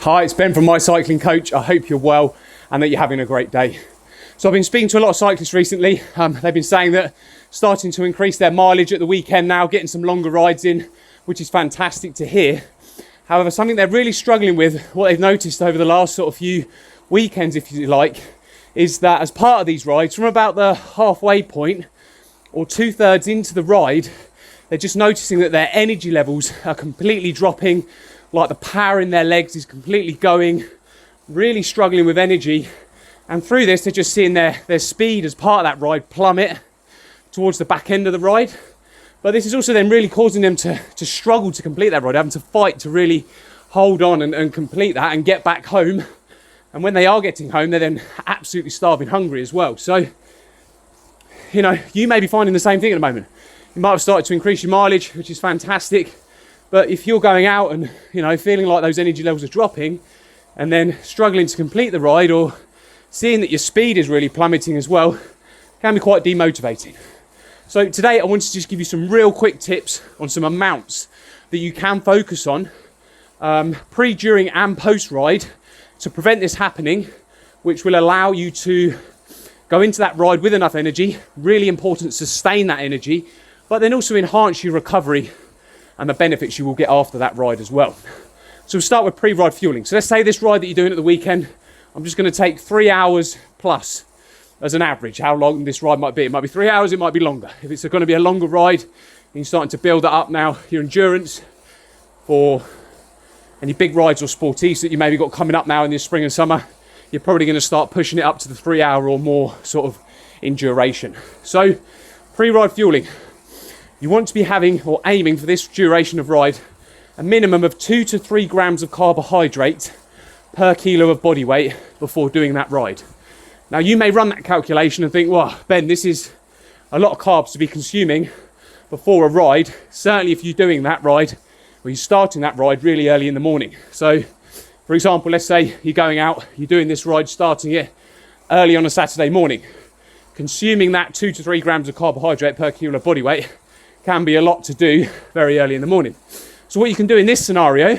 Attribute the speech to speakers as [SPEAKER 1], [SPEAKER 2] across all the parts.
[SPEAKER 1] Hi, it's Ben from My Cycling Coach. I hope you're well and that you're having a great day. So I've been speaking to a lot of cyclists recently. They've been saying that starting to increase their mileage at the weekend now, getting some longer rides in, which is fantastic to hear. However, something they're really struggling with, what they've noticed over the last sort of few weekends, if you like, is that as part of these rides, from about the halfway point or 2/3 into the ride, they're just noticing that their energy levels are completely dropping, like the power in their legs is completely going, really struggling with energy. And through this, they're just seeing their speed as part of that ride plummet towards the back end of the ride. But this is also then really causing them to struggle to complete that ride, having to fight to really hold on and complete that and get back home. And when they are getting home, they're then absolutely starving hungry as well. So, you know, you may be finding the same thing at the moment. You might have started to increase your mileage, which is fantastic. But if you're going out and, you know, feeling like those energy levels are dropping and then struggling to complete the ride, or seeing that your speed is really plummeting as well, can be quite demotivating. So today I wanted to just give you some real quick tips on some amounts that you can focus on pre, during and post ride to prevent this happening, which will allow you to go into that ride with enough energy. Really important to sustain that energy, but then also enhance your recovery and the benefits you will get after that ride as well. So we'll start with pre-ride fueling. So let's say this ride that you're doing at the weekend, I'm just going to take 3 hours plus as an average, how long this ride might be. It might be 3 hours, it might be longer. If it's going to be a longer ride, and you're starting to build that up now, your endurance for any big rides or sporties that you maybe got coming up now in the spring and summer, you're probably going to start pushing it up to the 3 hour or more sort of in duration. So pre-ride fueling. You want to be having or aiming for this duration of ride a minimum of 2 to 3 grams of carbohydrate per kilo of body weight before doing that ride. Now you may run that calculation and think, well, Ben, this is a lot of carbs to be consuming before a ride. Certainly if you're doing that ride or you're starting that ride really early in the morning. So for example, let's say you're going out, you're doing this ride, starting it early on a Saturday morning. Consuming that 2 to 3 grams of carbohydrate per kilo of body weight can be a lot to do very early in the morning. So what you can do in this scenario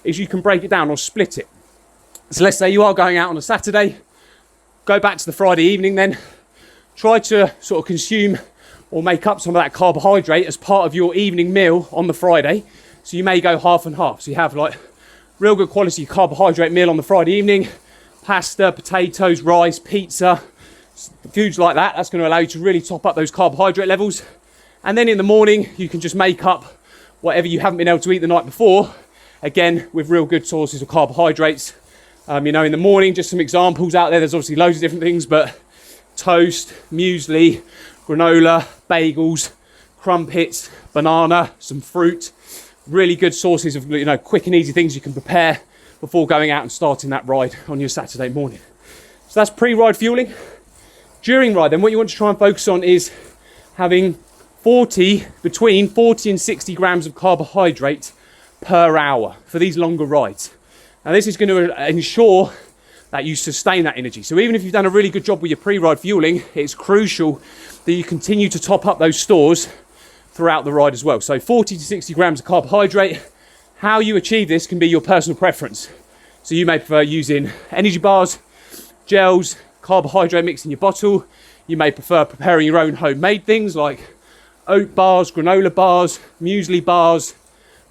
[SPEAKER 1] is you can break it down or split it. So let's say you are going out on a Saturday, go back to the Friday evening then, try to sort of consume or make up some of that carbohydrate as part of your evening meal on the Friday. So you may go half and half. So you have like real good quality carbohydrate meal on the Friday evening, pasta, potatoes, rice, pizza, foods like that. That's going to allow you to really top up those carbohydrate levels. And then in the morning, you can just make up whatever you haven't been able to eat the night before, again, with real good sources of carbohydrates. You know, in the morning, just some examples out there. There's obviously loads of different things, but toast, muesli, granola, bagels, crumpets, banana, some fruit. Really good sources of, you know, quick and easy things you can prepare before going out and starting that ride on your Saturday morning. So that's pre-ride fueling. During ride, then what you want to try and focus on is having between 40 and 60 grams of carbohydrate per hour for these longer rides. Now this is going to ensure that you sustain that energy. So even if you've done a really good job with your pre-ride fueling, it's crucial that you continue to top up those stores throughout the ride as well. So 40 to 60 grams of carbohydrate. How you achieve this can be your personal preference. So you may prefer using energy bars, gels, carbohydrate mix in your bottle. You may prefer preparing your own homemade things like oat bars, granola bars, muesli bars.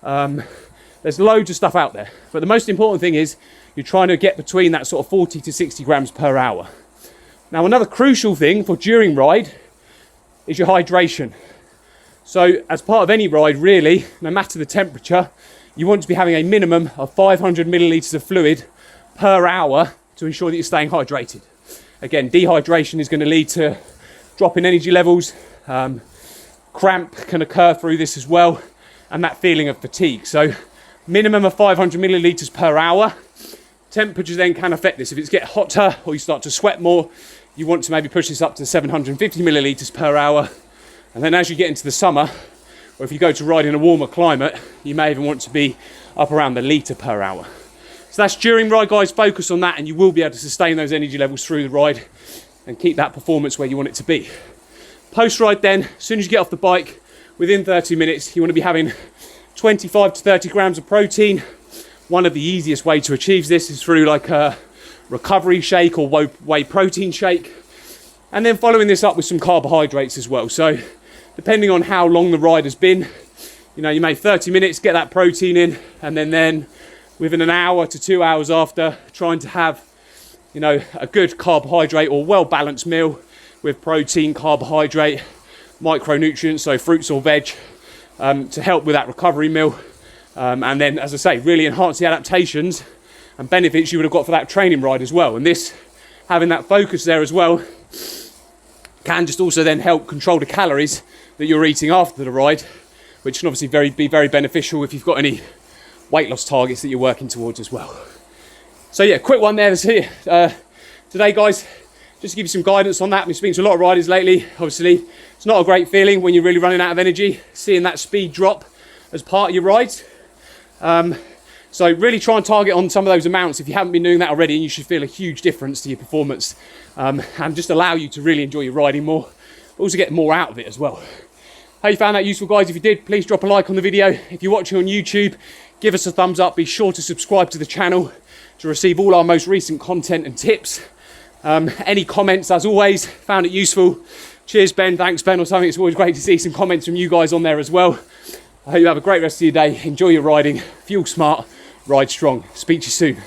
[SPEAKER 1] There's loads of stuff out there. But the most important thing is you're trying to get between that sort of 40 to 60 grams per hour. Now, another crucial thing for during ride is your hydration. So as part of any ride, really, no matter the temperature, you want to be having a minimum of 500 millilitres of fluid per hour to ensure that you're staying hydrated. Again, dehydration is going to lead to drop in energy levels. Cramp can occur through this as well, and that feeling of fatigue. So minimum of 500 millilitres per hour. Temperatures then can affect this. If it's get hotter or you start to sweat more, you want to maybe push this up to 750 millilitres per hour. And then as you get into the summer, or if you go to ride in a warmer climate, you may even want to be up around the litre per hour. So that's during ride, guys. Focus on that and you will be able to sustain those energy levels through the ride and keep that performance where you want it to be. Post-ride then, as soon as you get off the bike, within 30 minutes, you want to be having 25 to 30 grams of protein, one of the easiest way to achieve this is through like a recovery shake or whey protein shake, and then following this up with some carbohydrates as well. So depending on how long the ride has been, you know, you may 30 minutes get that protein in, and then within an hour to 2 hours after, trying to have, you know, a good carbohydrate or well-balanced meal with protein, carbohydrate, micronutrients, so fruits or veg, to help with that recovery meal. And then, as I say, really enhance the adaptations and benefits you would have got for that training ride as well. And this, having that focus there as well, can just also then help control the calories that you're eating after the ride, which can obviously be very beneficial if you've got any weight loss targets that you're working towards as well. So yeah, quick one there today, guys, just to give you some guidance on that. I've been speaking to a lot of riders lately. Obviously, it's not a great feeling when you're really running out of energy, seeing that speed drop as part of your rides. So really try and target on some of those amounts if you haven't been doing that already, and you should feel a huge difference to your performance, and just allow you to really enjoy your riding more, but also get more out of it as well. Hope you found that useful, guys. If you did, please drop a like on the video. If you're watching on YouTube, give us a thumbs up. Be sure to subscribe to the channel to receive all our most recent content and tips. Any comments, as always, found it useful. Cheers, Ben. Thanks, Ben, or something. It's always great to see some comments from you guys on there as well. I hope you have a great rest of your day. Enjoy your riding. Fuel smart, ride strong. Speak to you soon.